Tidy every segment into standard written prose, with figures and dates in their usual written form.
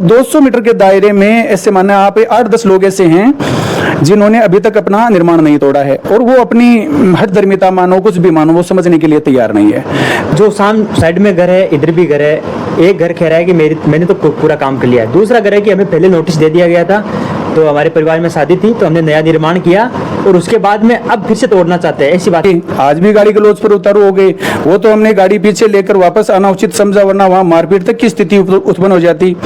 200 metre के दायरे में ऐसे माने आप 8-10 लोग ऐसे हैं जिन्होंने अभी तक अपना निर्माण नहीं तोड़ा है, और वो अपनी हर धर्मिता मानो कुछ भी मानो वो समझने के लिए तैयार नहीं है। जो साइड में घर है, इधर भी घर है। एक घर कह रहा है कि मैंने तो पूरा काम कर लिया है, दूसरा घर है कि हमें पहले नोटिस दे दिया गया था, तो हमारे परिवार में शादी थी तो हमने नया निर्माण किया और उसके बाद में अब फिर से तोड़ना चाहते हैं, ऐसी बात है। आज भी गाड़ी गलौज पर उतारू हो गए, वो तो हमने गाड़ी पीछे लेकर वापस आना उचित समझा, वरना वहाँ मारपीट तक की स्थिति उत्पन्न हो जाती।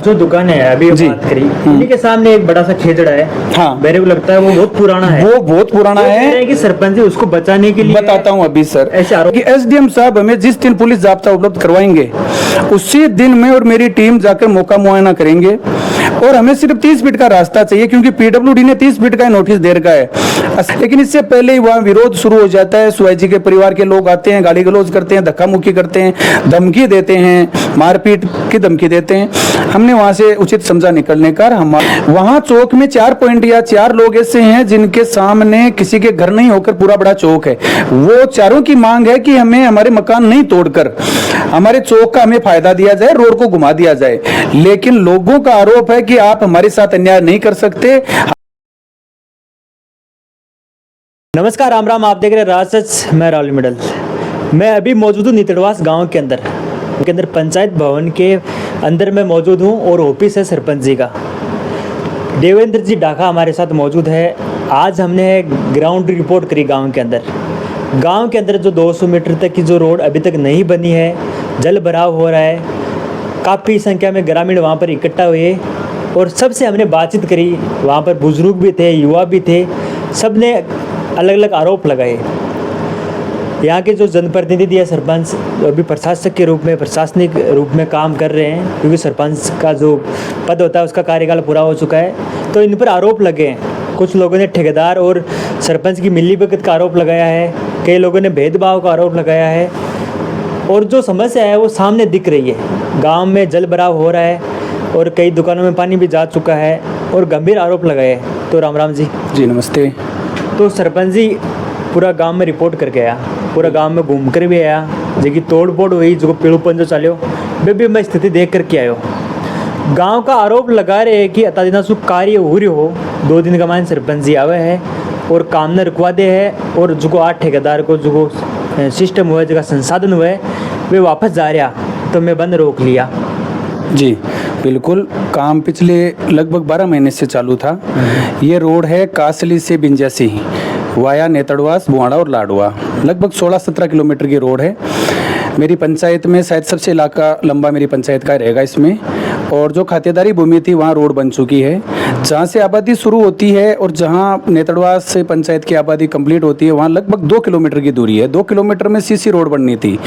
जो दुकान है अभी बात करी, इन्हीं के सामने एक बड़ा सा खेजड़ा है। हाँ, मेरे को लगता है वो बहुत पुराना है। वो बहुत पुराना है कि सरपंच जी उसको बचाने के लिए बताता हूँ अभी सर। ऐसे आरोप कि एसडीएम साहब हमें जिस दिन पुलिस जाब्ता उपलब्ध करवाएंगे उसी दिन मैं और मेरी टीम जाकर मौका मुआयना करेंगे, और हमें सिर्फ 30 फीट का रास्ता चाहिए क्योंकि पीडब्ल्यूडी ने 30 फीट का नोटिस दे रखा है। लेकिन इससे पहले ही वहाँ विरोध शुरू हो जाता है। सुहाई जी के परिवार के लोग आते हैं, गाली गलौज करते हैं, धक्का मुक्की करते हैं, धमकी देते हैं, मारपीट की धमकी देते हैं। हमने वहाँ से उचित समझा निकलने का। हम वहाँ चौक में 4 पॉइंट या 4 लोग ऐसे हैं जिनके सामने किसी के घर नहीं होकर पूरा बड़ा चौक है। वो चारों की मांग है कि हमें हमारे मकान नहीं तोड़कर हमारे चौक का हमें फायदा दिया जाए, रोड को घुमा दिया जाए। लेकिन लोगों का आरोप है कि आप हमारे साथ अन्याय नहीं कर सकते। नमस्कार, राम राम। आप देख रहे हैं राज सच, मैं राहुल मिडल। मैं अभी मौजूद हूँ नितड़वास गांव के अंदर पंचायत भवन के अंदर मैं मौजूद हूँ और ऑफिस है सरपंच जी का। देवेंद्र जी डाका हमारे साथ मौजूद है। आज हमने ग्राउंड रिपोर्ट करी गांव के अंदर जो 200 मीटर तक की जो रोड अभी तक नहीं बनी है, जल भराव हो रहा है, काफ़ी संख्या में ग्रामीण वहाँ पर इकट्ठा हुए और सबसे हमने बातचीत करी। वहाँ पर बुजुर्ग भी थे, युवा भी थे, सब ने अलग अलग आरोप लगाए। यहाँ के जो जनप्रतिनिधि है सरपंच, अभी प्रशासक के रूप में, प्रशासनिक रूप में काम कर रहे हैं, क्योंकि सरपंच का जो पद होता है उसका कार्यकाल पूरा हो चुका है। तो इन पर आरोप लगे हैं। कुछ लोगों ने ठेकेदार और सरपंच की मिलीभगत का आरोप लगाया है, कई लोगों ने भेदभाव का आरोप लगाया है, और जो समस्या है वो सामने दिख रही है। गांव में जल भराव हो रहा है और कई दुकानों में पानी भी जा चुका है और गंभीर आरोप लगाए। तो राम राम जी। जी नमस्ते। तो सरपंच जी पूरा गांव में रिपोर्ट करके आया, पूरा गांव में घूम कर भी आया, जेकी तोड़ फोड़ हुई, जो पेड़ोपन जो चलो, वे भी मैं स्थिति देख करके आयो। गांव का आरोप लगा रहे हैं कि अता दिना सु कार्य हो रही हो, 2 दिन का मान सरपंच जी आवे है और काम ने रुकवा दे है, और जो 8 ठेकेदार को जो सिस्टम हुआ, जगह संसाधन हुए, वे वापस जा रहा, तो मैं बंद रोक लिया। जी बिल्कुल, काम पिछले लगभग 12 महीने से चालू था। ये रोड है कासली से बिंजासी वाया नेतड़वास, बुआड़ा और लाडवा, लगभग 16-17 किलोमीटर की रोड है। मेरी पंचायत में शायद सबसे इलाका लंबा मेरी पंचायत का रहेगा इसमें, और जो खातेदारी भूमि थी वहाँ रोड बन चुकी है। जहाँ से आबादी शुरू होती है और जहाँ नेतड़वास से पंचायत की आबादी कंप्लीट होती है वहाँ लगभग 2 किलोमीटर की दूरी है। 2 किलोमीटर में सीसी रोड बननी थी।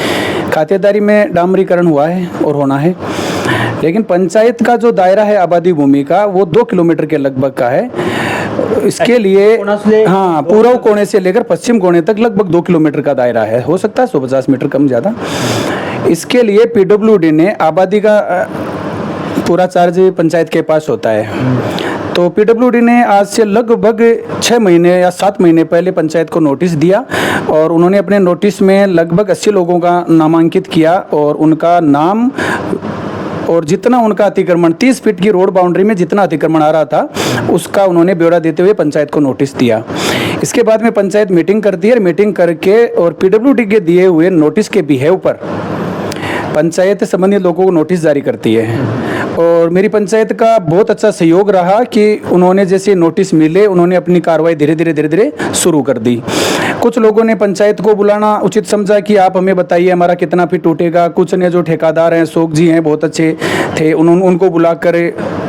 खातेदारी में डामरीकरण हुआ है और होना है, लेकिन पंचायत का जो दायरा है आबादी भूमि का वो 2 किलोमीटर के लगभग का है। इसके लिए हाँ, पूर्व कोने से लेकर पश्चिम कोने तक लगभग 2 किलोमीटर का दायरा है, हो सकता है 150 मीटर कम ज़्यादा। इसके लिए पीडब्ल्यूडी ने आबादी का पूरा चार्ज पंचायत के पास होता है। तो पीडब्ल्यूडी ने आज से लगभग 6 महीने या 7 महीने पहले पंचायत को नोटिस दिया, और उन्होंने अपने नोटिस में लगभग 80 लोगों का नामांकित किया, और उनका नाम और जितना उनका अतिक्रमण 30 फीट की रोड बाउंड्री में जितना अतिक्रमण आ रहा था उसका उन्होंने ब्यौरा देते हुए पंचायत को नोटिस दिया। इसके बाद में पंचायत मीटिंग करती है, मीटिंग करके और पीडब्ल्यूडी के दिए हुए नोटिस के बिहेव पर पंचायत संबंधित लोगों को नोटिस जारी करती है। और मेरी पंचायत का बहुत अच्छा सहयोग रहा कि उन्होंने जैसे नोटिस मिले उन्होंने अपनी कार्रवाई धीरे धीरे शुरू कर दी। कुछ लोगों ने पंचायत को बुलाना उचित समझा कि आप हमें बताइए हमारा कितना फीट टूटेगा। कुछ ने, जो ठेकेदार हैं, शोक जी हैं, बहुत अच्छे थे, उनको बुलाकर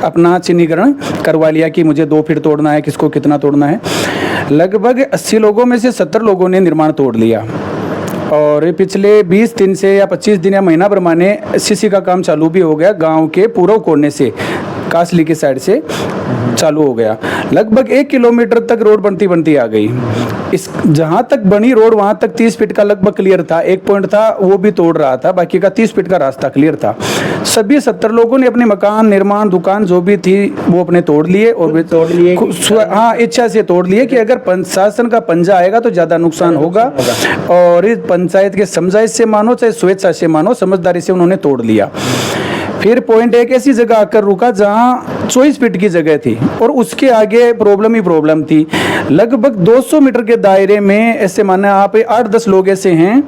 अपना चिन्हीकरण करवा लिया कि मुझे 2 फीट तोड़ना है, किसको कितना तोड़ना है। लगभग 80 लोगों में से 70 लोगों ने निर्माण तोड़ लिया, और पिछले 20 दिन से या 25 दिन या महीना भर माने सीसी का काम चालू भी हो गया। गांव के पूर्व कोने से कासली की साइड से चालू हो गया। लगभग 1 किलोमीटर तक रोड बनती आ गई। इस जहां तक बनी रोड वहां तक 30 फीट का लगभग क्लियर था। एक पॉइंट था वो भी तोड़ रहा था, बाकी का 30 फीट का रास्ता क्लियर था। सभी 70 लोगों ने अपने मकान, निर्माण, दुकान जो भी थी वो अपने तोड़ लिए, और वे तोड़ लिए, हाँ, इच्छा से तोड़ लिए कि अगर प्रशासन का पंजा आएगा तो ज्यादा नुकसान होगा। और इस पंचायत के समझाइश से मानो चाहे स्वेच्छा से मानो, समझदारी से उन्होंने तोड़ लिया। फिर पॉइंट एक ऐसी जगह आकर रुका जहां 24 फीट की जगह थी और उसके आगे प्रॉब्लम ही प्रॉब्लम थी। लगभग 200 मीटर के दायरे में ऐसे माने आप 8-10 लोग ऐसे हैं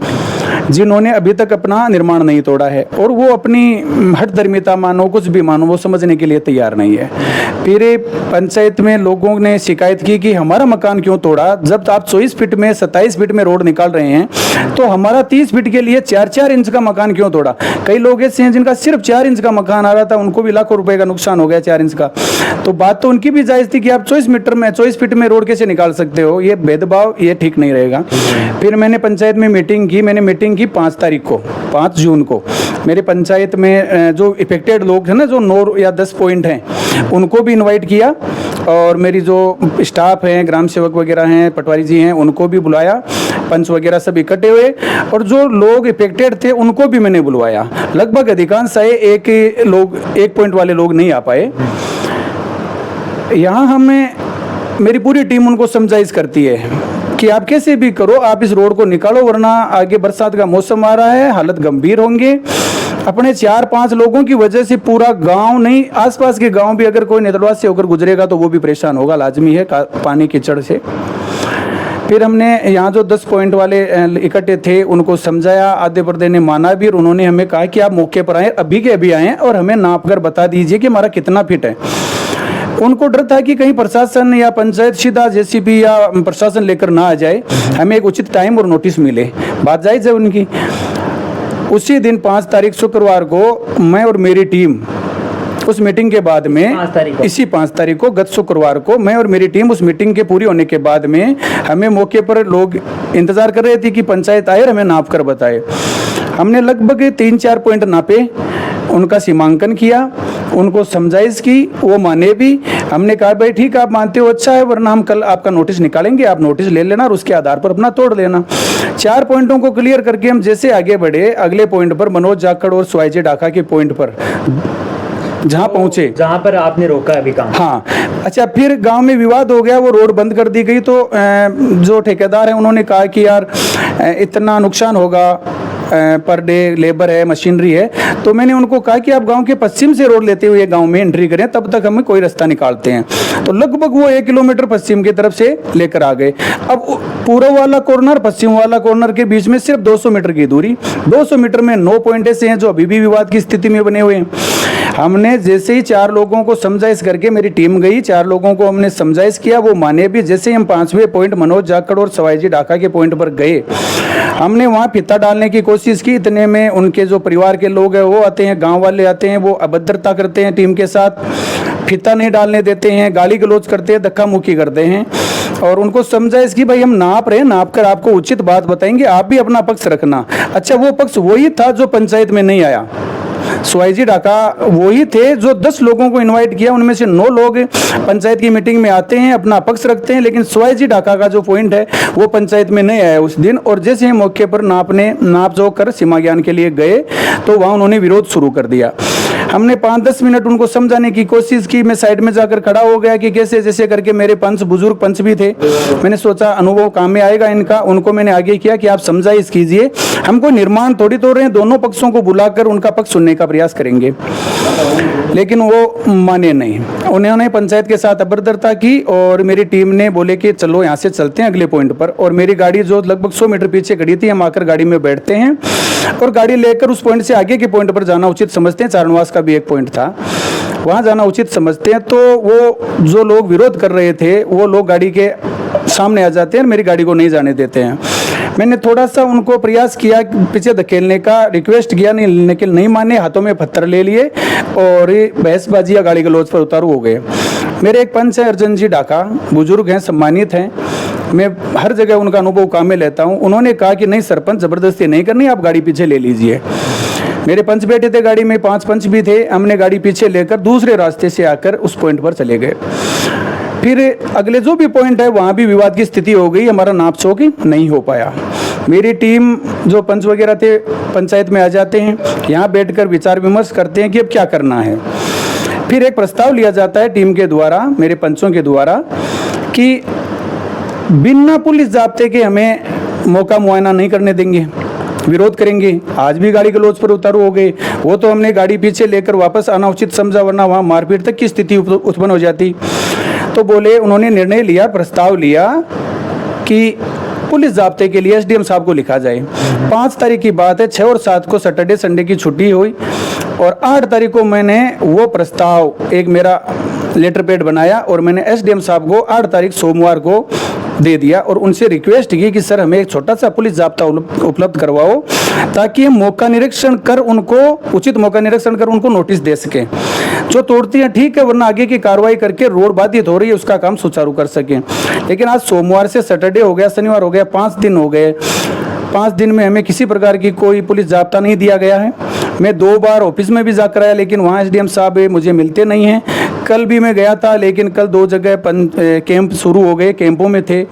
जिन्होंने अभी तक अपना निर्माण नहीं तोड़ा है और वो अपनी हठ धर्मिता मानो कुछ भी मानो वो समझने के लिए तैयार नहीं है। फिर पंचायत में लोगों ने शिकायत की कि हमारा मकान क्यों तोड़ा, जब आप 24 फीट में 27 फीट में रोड निकाल रहे हैं तो हमारा 30 फीट के लिए 4-4 इंच का मकान क्यों तोड़ा। कई लोग ऐसे हैं जिनका सिर्फ 4 इंच का मकान आ रहा था, उनको भी लाखों रुपए का नुकसान हो गया 4 इंच का। तो बात तो उनकी भी जायज थी कि आप 24 फीट में रोड कैसे निकाल सकते हो, ये भेदभाव ये ठीक नहीं रहेगा। फिर मैंने पंचायत में मीटिंग की, मैंने मीटिंग की 5 तारीख को, 5 जून को। मेरे पंचायत में जो इफेक्टेड लोग हैं ना, जो 9 या 10 पॉइंट हैं, उनको भी इनवाइट किया और मेरी जो स्टाफ हैं, ग्राम सेवक वगैरह हैं, पटवारी जी हैं, उनको भी बुलाया, पंच वगैरह सब इकट्ठे हुए और जो लोग इफेक्टेड थे उनको भी मैंने बुलवाया। लगभग अधिकांश आए, एक पॉइंट वाले लोग नहीं आ पाए। यहाँ हमें मेरी पूरी टीम उनको समझाइश करती है कि आप कैसे भी करो, आप इस रोड को निकालो, वरना आगे बरसात का मौसम आ रहा है, हालत गंभीर होंगे। अपने 4-5 लोगों की वजह से पूरा गांव नहीं, आसपास के गांव भी अगर कोई नेतरवाद से होकर गुजरेगा तो वो भी परेशान होगा, लाजमी है, पानी कीचड़ से। फिर हमने यहाँ जो 10 पॉइंट वाले इकट्ठे थे उनको समझाया, आधे पर्दे ने माना भी और उन्होंने हमें कहा कि आप मौके पर आए, अभी के अभी आएँ और हमें नाप कर बता दीजिए कि हमारा कितना फिट है। उनको डर था कि कहीं प्रशासन या पंचायत सीधा जेसीबी या प्रशासन लेकर ना आ जाए, हमें एक उचित टाइम और नोटिस मिले, बात जायज़ है उनकी। उसी दिन 5 तारीख शुक्रवार को मैं और मेरी टीम उस मीटिंग के बाद में, इसी 5 तारीख को गत शुक्रवार को मैं और मेरी टीम उस मीटिंग के पूरी होने के बाद में, हमें मौके पर लोग इंतज़ार कर रहे थे कि पंचायत आए और हमें नाप कर बताए। हमने लगभग 3-4 पॉइंट नापे, उनका सीमांकन किया, उनको समझाइश की, वो माने भी। हमने कहा भाई ठीक है, आप मानते हो अच्छा है, वरना हम कल आपका नोटिस निकालेंगे, आप नोटिस ले लेना और उसके आधार पर अपना तोड़ लेना। 4 पॉइंटों को क्लियर करके हम जैसे आगे बढ़े, अगले पॉइंट पर मनोज जाखड़ और स्वाइजे डाका के पॉइंट पर जहाँ पहुँचे, जहाँ पर आपने रोका अभी काम। हाँ, अच्छा, फिर गांव में विवाद हो गया, वो रोड बंद कर दी गई। तो जो ठेकेदार हैं उन्होंने कहा कि यार इतना नुकसान होगा, पर डे लेबर है, मशीनरी है। तो मैंने उनको कहा कि आप गांव के पश्चिम से रोड लेते हुए गांव में एंट्री करें, तब तक हमें कोई रास्ता निकालते हैं। तो लगभग वो 1 किलोमीटर पश्चिम की तरफ से लेकर आ गए। अब पूर्व वाला कॉर्नर पश्चिम वाला कॉर्नर के बीच में सिर्फ 200 मीटर की दूरी, 200 मीटर में 9 पॉइंट ऐसे हैं जो अभी भी विवाद की स्थिति में बने हुए हैं। हमने जैसे ही 4 लोगों को समझाइश करके, मेरी टीम गई, 4 लोगों को हमने समझाइश किया, वो माने भी। जैसे ही हम 5वें पॉइंट मनोज जाखड़ और सवाईजी डाका के पॉइंट पर गए, हमने वहाँ फित्ता डालने की कोशिश की। इतने में उनके जो परिवार के लोग हैं वो आते हैं, गांव वाले आते हैं, वो अभद्रता करते हैं टीम के साथ, फित्ता नहीं डालने देते हैं, गाली गलौज करते हैं, धक्का मुक्की करते हैं। और उनको समझाइश कि भाई हम नाप रहे हैं, नाप कर आपको उचित बात बताएंगे, आप भी अपना पक्ष रखना। अच्छा, वो पक्ष वही था जो पंचायत में नहीं आया। स्वाईजी डाका वही थे जो 10 लोगों को इनवाइट किया, उनमें से 9 लोग पंचायत की मीटिंग में आते हैं, अपना पक्ष रखते हैं, लेकिन स्वाईजी डाका का जो पॉइंट है वो पंचायत में नहीं आया उस दिन। और जैसे ही मौके पर नाप जोख कर सीमा ज्ञान के लिए गए तो वहाँ उन्होंने विरोध शुरू कर दिया। हमने 5-10 मिनट उनको समझाने की कोशिश की। मैं साइड में जाकर खड़ा हो गया कि कैसे जैसे करके, मेरे पंच बुजुर्ग पंच भी थे, मैंने सोचा अनुभव काम में आएगा इनका। उनको मैंने आगे किया कि आप समझाइश कीजिए, हमको निर्माण थोड़ी तोड़ रहे हैं, दोनों पक्षों को बुलाकर उनका पक्ष सुनने का प्रयास करेंगे। लेकिन वो माने नहीं, उन्होंने पंचायत के साथ अभद्रता की और मेरी टीम ने बोले कि चलो यहाँ से चलते हैं अगले पॉइंट पर। और मेरी गाड़ी जो लगभग 100 मीटर पीछे खड़ी थी, हम आकर गाड़ी में बैठते हैं और गाड़ी लेकर उस पॉइंट से आगे के पॉइंट पर जाना उचित समझते हैं। चारणवास का भी एक पॉइंट था, वहाँ जाना उचित समझते हैं। तो वो जो लोग विरोध कर रहे थे वो लोग गाड़ी के सामने आ जाते हैं और मेरी गाड़ी को नहीं जाने देते हैं। मैंने थोड़ा सा उनको प्रयास किया पीछे धकेलने का, रिक्वेस्ट किया, नहीं, लेकिन नहीं माने, हाथों में पत्थर ले लिए और बहसबाजी या गाड़ी गलौज पर उतारू हो गए। मेरे एक पंच है अर्जुन जी डाका, बुजुर्ग हैं, सम्मानित हैं, मैं हर जगह उनका अनुभव काम में लेता हूँ। उन्होंने कहा कि नहीं सरपंच, ज़बरदस्ती नहीं करनी, आप गाड़ी पीछे ले लीजिए। मेरे पंच बैठे थे गाड़ी में, 5 पंच भी थे। हमने गाड़ी पीछे लेकर दूसरे रास्ते से आकर उस पॉइंट पर चले गए। फिर अगले जो भी पॉइंट है वहाँ भी विवाद की स्थिति हो गई, हमारा नाप चौक नहीं हो पाया। मेरी टीम जो पंच वगैरह थे पंचायत में आ जाते हैं, यहाँ बैठकर विचार विमर्श करते हैं कि अब क्या करना है। फिर एक प्रस्ताव लिया जाता है टीम के द्वारा, मेरे पंचों के द्वारा, कि बिना पुलिस जाब्ते के हमें मौका मुआयना नहीं करने देंगे। विरोध करेंगे। आज भी गाड़ी गलौज पर उतारू हो गए, वो तो हमने गाड़ी पीछे लेकर वापस आना उचित समझा, वरना वहाँ मारपीट तक की स्थिति उत्पन्न हो जाती। तो बोले, उन्होंने निर्णय लिया, प्रस्ताव लिया कि पुलिस जाब्ते के लिए एसडीएम साहब को लिखा जाए। 5 तारीख की बात है, 6 और 7 को सैटरडे संडे की छुट्टी हुई और 8 तारीख को मैंने वो प्रस्ताव, एक मेरा लेटर पैड बनाया और मैंने एसडीएम साहब को 8 तारीख सोमवार को दे दिया और उनसे रिक्वेस्ट की कि सर हमें एक छोटा सा पुलिस जाब्ता उपलब्ध करवाओ, ताकि हम मौका निरीक्षण कर उनको, उचित मौका निरीक्षण कर उनको नोटिस दे सकें। जो तोड़ती हैं ठीक है, वरना आगे की कार्रवाई करके रोड बाधित हो रही है उसका काम सुचारू कर सकें। लेकिन आज सोमवार से सैटरडे हो गया, शनिवार हो गया, 5 दिन हो गए। 5 दिन में हमें किसी प्रकार की कोई पुलिस जाब्ता नहीं दिया गया है। मैं 2 बार ऑफिस में भी जाकर आया, लेकिन वहाँ एसडीएम साहब मुझे मिलते नहीं हैं। कल भी मैं गया था, लेकिन कल 2 जगह कैंप शुरू हो गए, कैंपों में थे।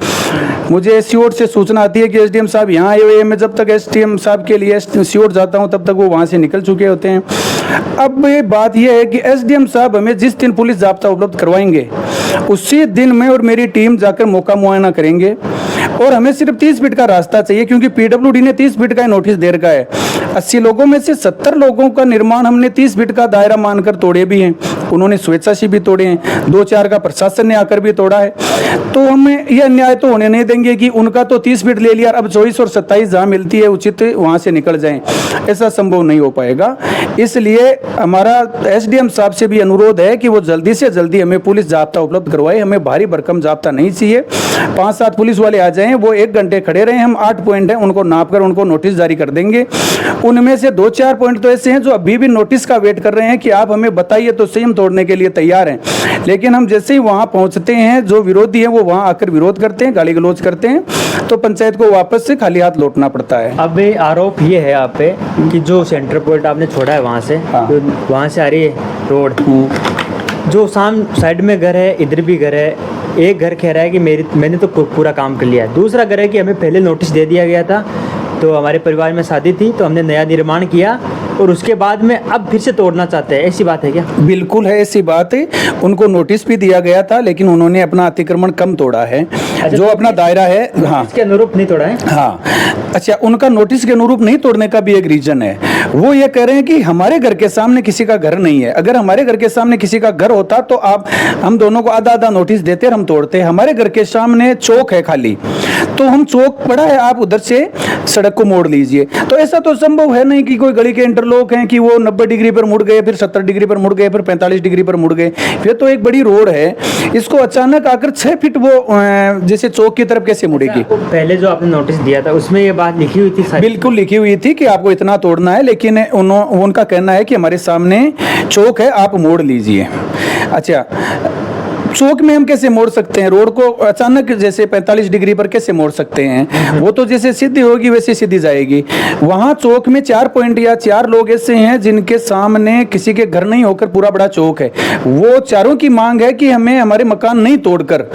मुझे सीओट से सूचना आती है कि एसडीएम साहब यहाँ आए हुए हैं। मैं जब तक एसडीएम साहब के लिए सीओट जाता हूँ तब तक वो वहाँ से निकल चुके होते हैं। अब ये बात यह है कि एसडीएम साहब हमें जिस दिन पुलिस जाब्ता उपलब्ध करवाएंगे उसी दिन मैं और मेरी टीम जाकर मौका मुआयना करेंगे और हमें सिर्फ 30 फीट का रास्ता चाहिए, क्योंकि पीडब्ल्यूडी ने 30 फीट का नोटिस दे रखा है। 80 लोगों में से 70 लोगों का निर्माण हमने 30 फीट का दायरा मानकर तोड़े भी हैं, उन्होंने स्वेच्छा से भी तोड़े हैं, 2-4 का प्रशासन ने आकर भी तोड़ा है। तो हमें यह अन्याय तो होने नहीं देंगे कि उनका तो 30 फीट ले लिया, अब 24 और 27 जहाँ मिलती है उचित वहाँ से निकल जाएं, ऐसा संभव नहीं हो पाएगा। इसलिए हमारा एसडीएम साहब से भी अनुरोध है कि वो जल्दी से जल्दी हमें पुलिस जाब्ता उपलब्ध करवाए। हमें भारी भरकम जाब्ता नहीं चाहिए। 5-7 पुलिस वाले आ जाएं, वो 1 घंटे खड़े रहे, हम 8 पॉइंट हैं उनको नाप कर उनको नोटिस जारी कर देंगे। उनमें से 2-4 पॉइंट तो ऐसे हैं जो अभी भी नोटिस का वेट कर रहे हैं कि आप हमें बताइए, तो सही हम तोड़ने के लिए तैयार हैं। लेकिन हम जैसे ही वहाँ पहुँचते हैं, जो विरोधी हैं वो वहाँ आकर विरोध करते हैं, गाली गलौज करते हैं, तो पंचायत को वापस से खाली हाथ लौटना पड़ता है। अब ये आरोप ये है आप पे कि जो सेंटर पॉइंट आपने छोड़ा है वहाँ से, हाँ। वहाँ से आ रही है रोड, जो साइड में घर है, इधर भी घर है। एक घर कह रहा है कि मैंने तो पूरा काम कर लिया है, दूसरा घर है कि हमें पहले नोटिस दे दिया गया था, तो हमारे परिवार में शादी थी तो हमने नया निर्माण किया और उसके बाद में अब फिर से तोड़ना चाहते हैं। ऐसी बात है क्या? बिल्कुल है, ऐसी बात है। उनको नोटिस भी दिया गया था, लेकिन उन्होंने अपना अतिक्रमण कम तोड़ा है। जो अपना दायरा है, हाँ, इसके अनुरूप नहीं तोड़ा है। हाँ, अच्छा, उनका नोटिस के अनुरूप नहीं तोड़ने का भी एक रीजन है। वो ये कह रहे हैं कि हमारे घर के सामने किसी का घर नहीं है। अगर हमारे घर के सामने किसी का घर होता तो हम दोनों को आधा आधा नोटिस देते और हम तोड़ते। हमारे घर के सामने चौक है खाली, तो हम चौक पड़ा है, आप उधर से सड़क को मोड़ लीजिए। तो ऐसा तो संभव है नहीं कि कोई गली के इंटरलॉक हैं कि वो 90 डिग्री पर मुड़ गए, फिर 70 डिग्री पर मुड़ गए, फिर 45 डिग्री पर मुड़ गए। फिर तो एक बड़ी रोड है, इसको अचानक आकर 6 फीट वो जैसे चौक की तरफ कैसे मुड़ेगी? पहले जो आपने नोटिस दिया था उसमें ये बात लिखी हुई थी? बिल्कुल लिखी हुई थी कि आपको इतना तोड़ना है, लेकिन उनका कहना है कि हमारे सामने चौक है, आप मोड़ लीजिए। अच्छा, चौक में हम कैसे मोड़ सकते हैं? रोड को अचानक जैसे 45 डिग्री पर कैसे मोड़ सकते हैं? वो तो जैसे सीधी होगी वैसे सीधी जाएगी। वहाँ चौक में 4 पॉइंट या 4 लोग ऐसे हैं जिनके सामने किसी के घर नहीं होकर पूरा बड़ा चौक है। वो चारों की मांग है कि हमें हमारे मकान नहीं तोड़कर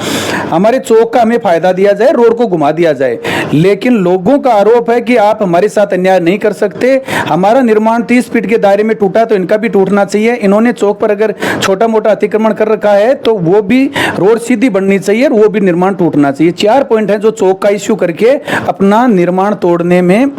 हमारे चौक का हमें फायदा दिया जाए, रोड को घुमा दिया जाए। लेकिन लोगों का आरोप है कि आप हमारे साथ अन्याय नहीं कर सकते। हमारा निर्माण 30 फीट के दायरे में टूटा तो इनका भी टूटना चाहिए। इन्होंने चौक पर अगर छोटा मोटा अतिक्रमण कर रखा है तो वो भी रोड सीधी बननी चाहिए और वो भी निर्माण टूटना चाहिए। 4 पॉइंट है जो चौक का इश्यू करके अपना निर्माण तोड़ने में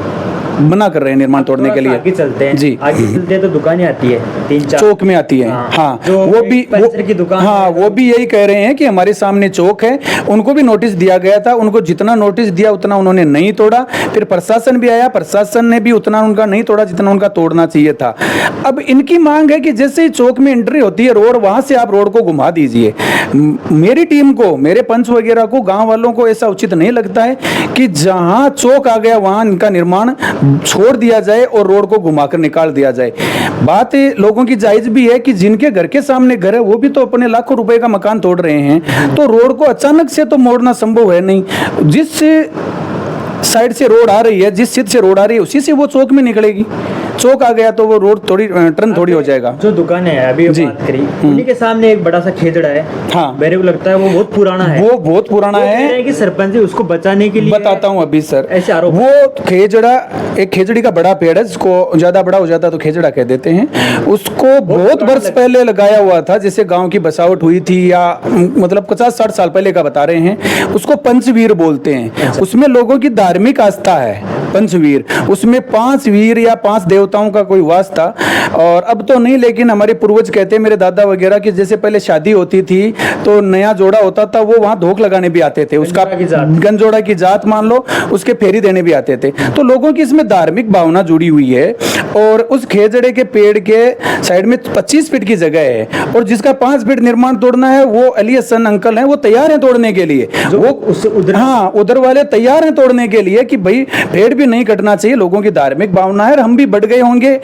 मना कर रहे हैं, निर्माण तोड़ने के लिए। आगे चलते हैं जी, आगे चलते हैं तो दुकानें आती है 3-4 चौक में आती है। हाँ, वो भी की दुकान, हाँ, वो भी यही कह रहे हैं कि हमारे सामने चौक है। उनको भी नोटिस दिया गया था, उनको जितना नोटिस दिया उतना उन्होंने नहीं तोड़ा। फिर प्रशासन भी आया, प्रशासन ने भी उतना उनका नहीं तोड़ा जितना उनका तोड़ना चाहिए था। अब इनकी मांग है कि जैसे ही चौक में एंट्री होती है रोड, वहां से आप रोड को घुमा दीजिए। मेरी टीम को, मेरे पंच वगैरह को, गाँव वालों को ऐसा उचित नहीं लगता है कि जहाँ चौक आ गया वहां इनका निर्माण छोड़ दिया जाए और रोड को घुमाकर निकाल दिया जाए। बात लोगों की जायज भी है कि जिनके घर के सामने घर है वो भी तो अपने लाखों रुपए का मकान तोड़ रहे हैं, तो रोड को अचानक से तो मोड़ना संभव है नहीं। जिस साइड से रोड आ रही है, जिस सीध से रोड आ रही है उसी से वो चौक में निकलेगी। चौक आ गया तो वो रोड थोड़ी टर्न थोड़ी हो जाएगा। जो दुकान है अभी बात करी, उन्हीं के सामने एक बड़ा सा खेजड़ा है। हाँ, मेरे को लगता है वो बहुत पुराना है। वो बहुत पुराना है कि सरपंच जी उसको बचाने के लिए, बताता हूँ अभी सर, ऐसे आरोप। वो खेजड़ा, एक खेजड़ी का बड़ा पेड़ है जिसको ज्यादा बड़ा हो जाता तो खेजड़ा कह देते हैं। उसको बहुत वर्ष पहले लगाया हुआ था, जैसे गाँव की बसावट हुई थी या मतलब 50-60 साल पहले का बता रहे हैं। उसको पंचवीर बोलते हैं। उसमें लोगों की धार्मिक आस्था है। पंचवीर, उसमें 5 वीर या 5 देवताओं का कोई वास था। और अब तो नहीं, लेकिन हमारे पूर्वज कहते हैं, मेरे दादा वगैरह, कि जैसे पहले शादी होती थी तो नया जोड़ा होता था, वो वहाँ धोख लगाने भी आते थे, उसका गंजोड़ा की जात मान लो, उसके फेरी देने भी आते थे। तो लोगों की इसमें धार्मिक भावना जुड़ी हुई है। और उस खेजड़े के पेड़ के साइड में 25 फीट की जगह है, और जिसका 5 फीट निर्माण तोड़ना है, वो अली हसन अंकल हैं, वो तैयार हैं तोड़ने के लिए। वो उधर, हाँ, उधर वाले तैयार हैं तोड़ने के लिए कि भाई पेड़ भी नहीं कटना चाहिए। लोगों की धार्मिक भावना है, और हम भी बढ़ गए होंगे।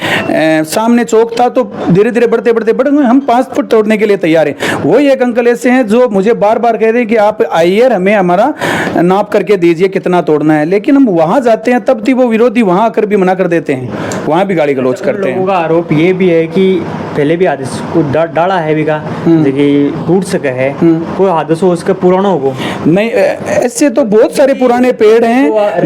सामने चौक था तो धीरे धीरे बढ़ते बढ़ते बढ़ गए, हम 5 फुट तोड़ने के लिए तैयार हैं। वही एक अंकल ऐसे हैं जो मुझे बार बार कह रहे हैं कि आप आइए, हमें हमारा नाप करके दीजिए कितना तोड़ना है। लेकिन हम वहां जाते हैं तब भी वो विरोधी वहां आकर भी मना कर देते हैं, वहां भी गाली गलौज करते हैं। लोगों का आरोप ये भी है कि पहले भी हादसा डाला है भी का देखिए टूट सका है, कोई हादसा उसका पुराना होगा नहीं। ऐसे तो बहुत सारे पुराने पेड़ हैं,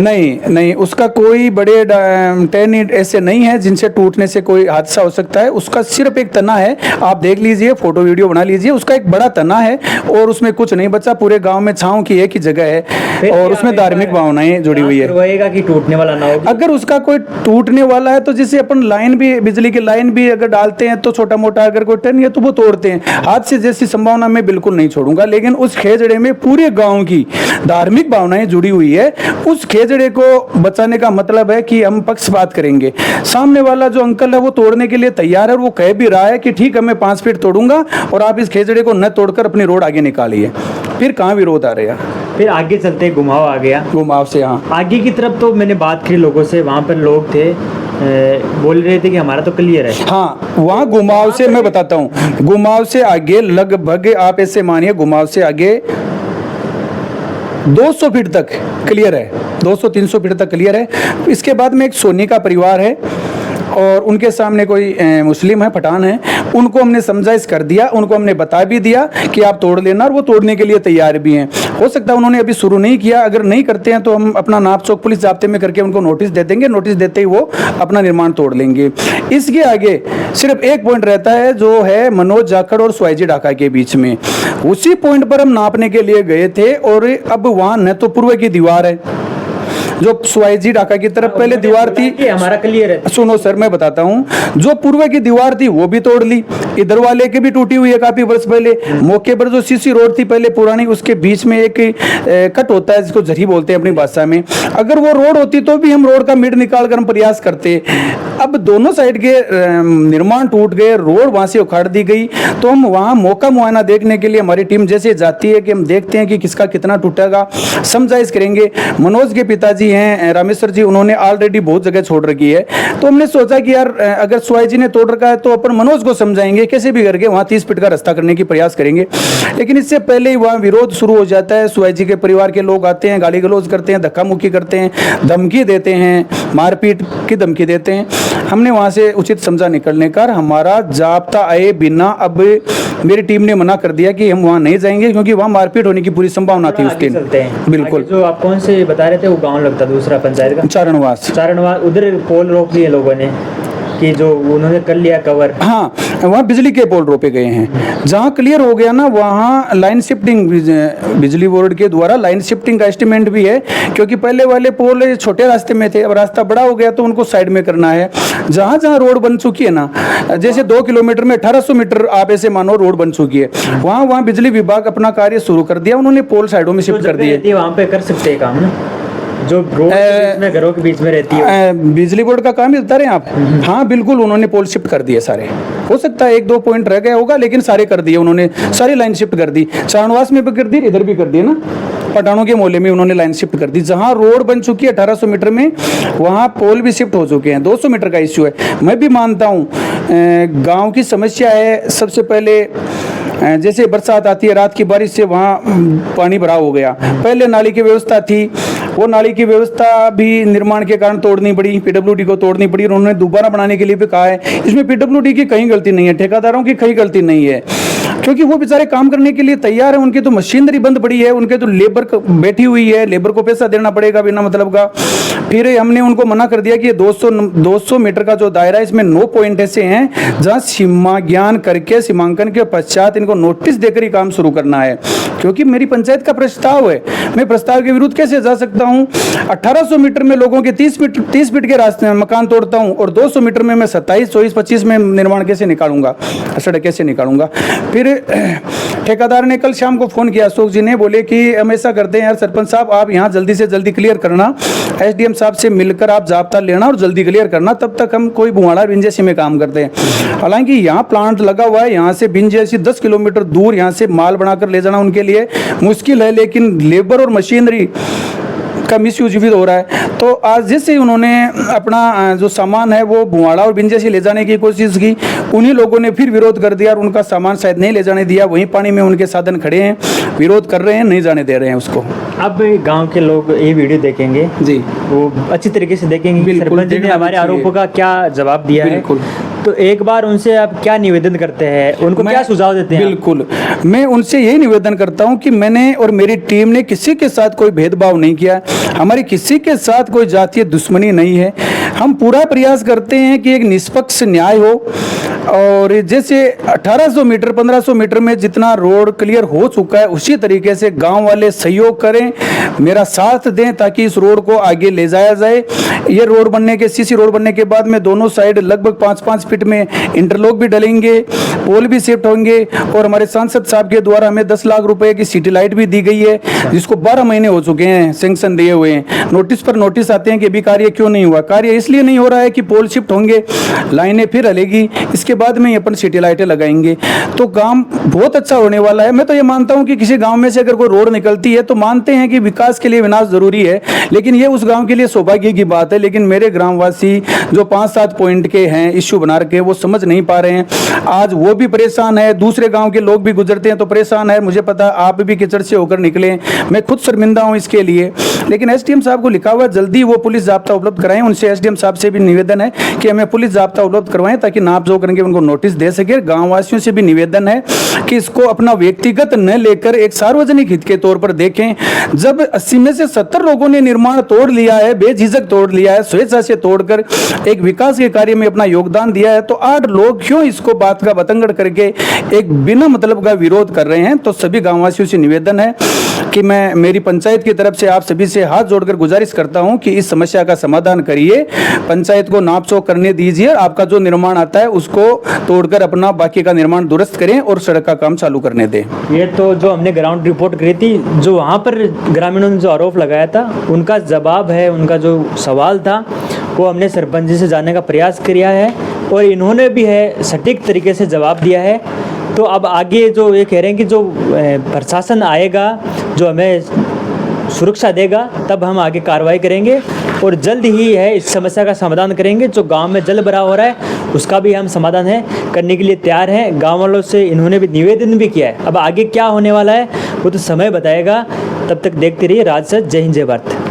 नहीं, उसका कोई बड़े टहनी ऐसे नहीं है जिनसे टूटने से कोई हादसा हो सकता है। उसका सिर्फ एक तना है, आप देख लीजिए, फोटो वीडियो बना लीजिए, उसका एक बड़ा तना है और उसमें कुछ नहीं बचा। पूरे गांव में छांव की एक ही जगह है और उसमें धार्मिक भावनाएं जुड़ी हुई है। कि टूटने वाला ना हो, अगर उसका कोई टूटने वाला है तो जिसे अपन लाइन भी, बिजली की लाइन भी अगर डालते हैं तो छोटा मोटा अगर कोई टर्न है तो वो तोड़ते हैं। हाथ से जैसी संभावना मैं बिल्कुल नहीं छोड़ूंगा। लेकिन उस खेजड़े में पूरे गांव की धार्मिक भावनाएं जुड़ी हुई है। उस खेजड़े को बचाने का मतलब है कि हम पक्षपात करेंगे। सामने वाला जो अंकल है वो तोड़ने के लिए तैयार है और वो कह भी रहा है कि ठीक है, मैं 5 फीट तोड़ूंगा और आप इस खेजड़े को न तोड़कर अपनी रोड आगे निकालिए। फिर कहाँ विरोध आ रहा? फिर आगे चलते घुमाव आ गया। घुमाव से हाँ आगे की तरफ तो मैंने बात की लोगों से, वहाँ पर लोग थे बोल रहे थे कि हमारा तो क्लियर है। हाँ, वहाँ घुमाव से मैं बताता हूँ, घुमाव से आगे लगभग आप ऐसे मानिए, घुमाव से आगे 200 फीट तक क्लियर है, 200-300 फीट तक क्लियर है। इसके बाद में एक सोनी का परिवार है और उनके सामने कोई मुस्लिम है, पठान है, उनको हमने समझाइश कर दिया, उनको हमने बता भी दिया कि आप तोड़ लेना, और वो तोड़ने के लिए तैयार भी हैं। हो सकता है उन्होंने अभी शुरू नहीं किया, अगर नहीं करते हैं तो हम अपना नाप चौक पुलिस जाब्ते में करके उनको नोटिस दे देंगे, नोटिस देते ही वो अपना निर्माण तोड़ लेंगे। इसके आगे सिर्फ एक पॉइंट रहता है जो है मनोज जाखड़ और स्वाईजी ढाका के बीच में। उसी पॉइंट पर हम नापने के लिए गए थे और अब वहाँ न तो पूर्व की दीवार है, जो स्वाईजी ढाका की तरफ पहले दीवार थी, हमारा क्लियर है। सुनो सर, मैं बताता हूँ, जो पूर्व की दीवार थी वो भी तोड़ ली, इधर वाले की भी टूटी हुई है काफी वर्ष पहले। मौके पर जो सीसी रोड थी पहले पुरानी, उसके बीच में एक कट होता है जिसको झरी बोलते हैं अपनी भाषा में, अगर वो रोड होती तो भी हम रोड का मिड निकाल कर हम प्रयास करते। अब दोनों साइड के निर्माण टूट गए, रोड वहां से उखाड़ दी गई, तो हम वहां मौका मुआयना देखने के लिए हमारी टीम जैसे जाती है कि हम देखते हैं कि किसका कितना टूटेगा, समझाइश करेंगे। मनोज के पिताजी हैं रामेश्वर जी, उन्होंने ऑलरेडी बहुत जगह छोड़ रखी है, तो हमने सोचा कि यार अगर स्वाई जी ने तोड़ रखा है तो अपन मनोज को समझाएंगे, कैसे भी करके वहाँ 30 फीट का रास्ता करने की प्रयास करेंगे। लेकिन इससे पहले ही वहाँ विरोध शुरू हो जाता है। स्वाई जी के परिवार के लोग आते हैं, गाली गलौज करते हैं, धक्का मुक्की करते हैं, धमकी देते हैं, मारपीट की धमकी देते हैं। हमने वहाँ से उचित समझा निकलने का हमारा जाब्ता आए बिना अब मेरी टीम ने मना कर दिया कि हम वहाँ नहीं जाएंगे, क्योंकि वहाँ मारपीट होने की पूरी संभावना थी उस दिन। बिल्कुल। जो आप कौन से बता रहे थे वो गाँव लगता दूसरा पंचायत का, चारणवास, उधर पोल रोक लिए लोगों ने कि जो उन्होंने कर लिया कवर। हाँ, वहाँ बिजली के पोल रोपे गए हैं। जहाँ क्लियर हो गया ना वहाँ लाइन शिफ्टिंग, बिजली बोर्ड के द्वारा लाइन शिफ्टिंग का एस्टिमेट भी है, क्योंकि पहले वाले पोल छोटे रास्ते में थे, अब रास्ता बड़ा हो गया तो उनको साइड में करना है। जहाँ जहाँ रोड बन चुकी है ना, जैसे 2 किलोमीटर में 1800 मीटर आप ऐसे मानो रोड बन चुकी है, वहाँ बिजली विभाग अपना कार्य शुरू कर दिया, उन्होंने पोल साइडों में शिफ्ट कर दिए। वहाँ पे कर सकते हैं काम ना, जो रोड में घरों के बीच में रहती है। बिजली बोर्ड का काम ही बता रहे हैं आप? हाँ बिल्कुल, उन्होंने पोल शिफ्ट कर दिए सारे। हो सकता है 1-2 पॉइंट रह गया होगा, लेकिन सारे कर दिए उन्होंने, सारी लाइन शिफ्ट कर दी। चारणवास में भी कर दी, इधर भी कर दिए ना, पठानों के मोहल्ले में उन्होंने लाइन शिफ्ट कर दी। जहाँ रोड बन चुकी है 1800 मीटर में, वहाँ पोल भी शिफ्ट हो चुके हैं। 200 मीटर का इश्यू है। मैं भी मानता हूँ गाँव की समस्या है। सबसे पहले जैसे बरसात आती है, रात की बारिश से वहाँ पानी भराव हो गया, पहले नाली की व्यवस्था थी, वो नाली की व्यवस्था भी निर्माण के कारण तोड़नी पड़ी, पीडब्ल्यूडी को तोड़नी पड़ी, और उन्होंने दोबारा बनाने के लिए भी कहा है। इसमें पीडब्ल्यूडी की कहीं गलती नहीं है, ठेकेदारों की कहीं गलती नहीं है। क्योंकि वो बेचारे काम करने के लिए तैयार है, उनकी तो मशीनरी बंद पड़ी है, उनके तो लेबर बैठी हुई है, लेबर को पैसा देना पड़ेगा बिना मतलब का। फिर हमने उनको मना कर दिया कि ये 200 मीटर का जो दायरा है इसमें 9 पॉइंट ऐसे हैं जहाँ सीमा ज्ञान करके सीमांकन के पश्चात इनको नोटिस देकर ही काम शुरू करना है, क्योंकि मेरी पंचायत का प्रस्ताव है। मैं प्रस्ताव के विरुद्ध कैसे जा सकता हूँ? 1800 मीटर में लोगों के 30 फीट के रास्ते में मकान तोड़ता हूँ और 200 मीटर में मैं 27, 24, 25 में निर्माण कैसे निकालूंगा, सड़क कैसे निकालूंगा? फिर ठेकेदार ने कल शाम को फोन किया, अशोक जी ने, बोले कि हम ऐसा करते हैं यार सरपंच साहब, आप यहाँ जल्दी से जल्दी क्लियर करना, एसडीएम साहब से मिलकर आप जाब्ता लेना और जल्दी क्लियर करना, तब तक हम कोई बुहाड़ा बिंजेसी में काम करते हैं। हालांकि यहाँ प्लांट लगा हुआ है, यहाँ से बिंजेसी 10 किलोमीटर दूर, यहाँ से माल बनाकर ले जाना उनके लिए मुश्किल है, लेकिन लेबर और मशीनरी का मिसयूज भी हो रहा है। तो आज जैसे उन्होंने अपना जो सामान है वो बुहाड़ा और बिंजेसी ले जाने की कोशिश की, उन्हीं लोगों ने फिर विरोध कर दिया और उनका सामान शायद नहीं ले जाने दिया। वहीं पानी में उनके साधन खड़े हैं, विरोध कर रहे हैं, नहीं जाने दे रहे हैं उसको। अब गांव के लोग ये वीडियो देखेंगे जी, वो अच्छी तरीके से देखेंगे कि सरपंच जी ने देखना हमारे चाहिए। आरोपों का क्या जवाब दिया है। बिल्कुल। तो एक बार उनसे आप क्या निवेदन करते हैं, उनको क्या सुझाव देते हैं? बिल्कुल, मैं उनसे यही निवेदन करता हूं कि मैंने और मेरी टीम ने किसी के साथ कोई भेदभाव नहीं किया, हमारी किसी के साथ कोई जातीय दुश्मनी नहीं है। हम पूरा प्रयास करते हैं कि एक निष्पक्ष न्याय हो, और जैसे 1800 मीटर 1500 मीटर में जितना रोड क्लियर हो चुका है उसी तरीके से गांव वाले सहयोग करें, मेरा साथ दें, ताकि इस रोड को आगे ले जाया जाए। ये रोड बनने के सीसी रोड बनने के बाद में दोनों साइड लगभग 5-5 फीट में इंटरलॉक भी डलेंगे, पोल भी शिफ्ट होंगे, और हमारे सांसद साहब के द्वारा हमें 10 लाख रुपए की सिटी लाइट भी दी गई है, जिसको 12 महीने हो चुके हैं सैंक्शन दिए हुए हैं। नोटिस पर नोटिस आते हैं कि अभी कार्य क्यों नहीं हुआ। कार्य इसलिए नहीं हो रहा है कि पोल शिफ्ट होंगे, लाइनें फिर हलेगी, इसके बाद में अपन सिटी लाइटें लगाएंगे, तो काम बहुत अच्छा होने वाला है। मैं तो ये मानता हूं कि किसी गांव में से अगर कोई रोड निकलती है तो मानते हैं कि विकास के लिए विनाश जरूरी है, लेकिन ये उस गांव के लिए सौभाग्य की बात है। लेकिन मेरे ग्रामवासी जो 5-7 पॉइंट के हैं इश्यू बना रखे, वो समझ नहीं पा रहे हैं। आज वो भी परेशान है, दूसरे गांव के लोग भी गुजरते हैं तो परेशान है। मुझे पता आप भी कीचड़ से होकर निकले, मैं खुद शर्मिंदा हूं इसके लिए। लेकिन एसडीएम साहब को लिखा हुआ जल्दी वो पुलिस जाब्ता उपलब्ध कराएं। उनसे एसडीएम साहब से भी निवेदन है कि हमें पुलिस जाब्ता उपलब्ध करवाएं, ताकि नाप जोख करके उनको नोटिस दे सके। गांव वासियों से भी निवेदन है कि इसको अपना व्यक्तिगत न लेकर एक सार्वजनिक हित के तौर पर देखें। जब 80 में से 70 लोगों ने निर्माण तोड़ लिया है, बेझिझक तोड़ लिया है, स्वेच्छा से तोड़कर एक विकास के कार्य में अपना योगदान दिया है, तो 8 लोग क्यों इसको बात का बतंगड़ करके एक बिना मतलब का विरोध कर रहे हैं? तो सभी गांववासियों से निवेदन है कि मैं मेरी पंचायत की तरफ से आप सभी से हाथ जोड़कर गुजारिश करता हूं कि इस समस्या का समाधान करिए, पंचायत को नापसोक करने दीजिए, आपका जो निर्माण आता है उसको तोड़कर अपना बाकी का निर्माण दुरुस्त करें और सड़क का काम चालू करने दें। ये तो जो हमने ग्राउंड रिपोर्ट करी थी, जो वहाँ पर ग्रामीणों ने जो आरोप लगाया था उनका जवाब है, उनका जो सवाल था वो हमने सरपंच जी से जानने का प्रयास किया है, और इन्होंने भी है सटीक तरीके से जवाब दिया है। तो अब आगे जो ये कह रहे हैं कि जो प्रशासन आएगा जो हमें सुरक्षा देगा, तब हम आगे कार्रवाई करेंगे और जल्द ही है इस समस्या का समाधान करेंगे। जो गांव में जल भराव हो रहा है उसका भी हम समाधान है करने के लिए तैयार हैं। गांव वालों से इन्होंने भी निवेदन भी किया है। अब आगे क्या होने वाला है वो तो समय बताएगा। तब तक देखते रहिए राजसच। जय हिंद, जय भारत।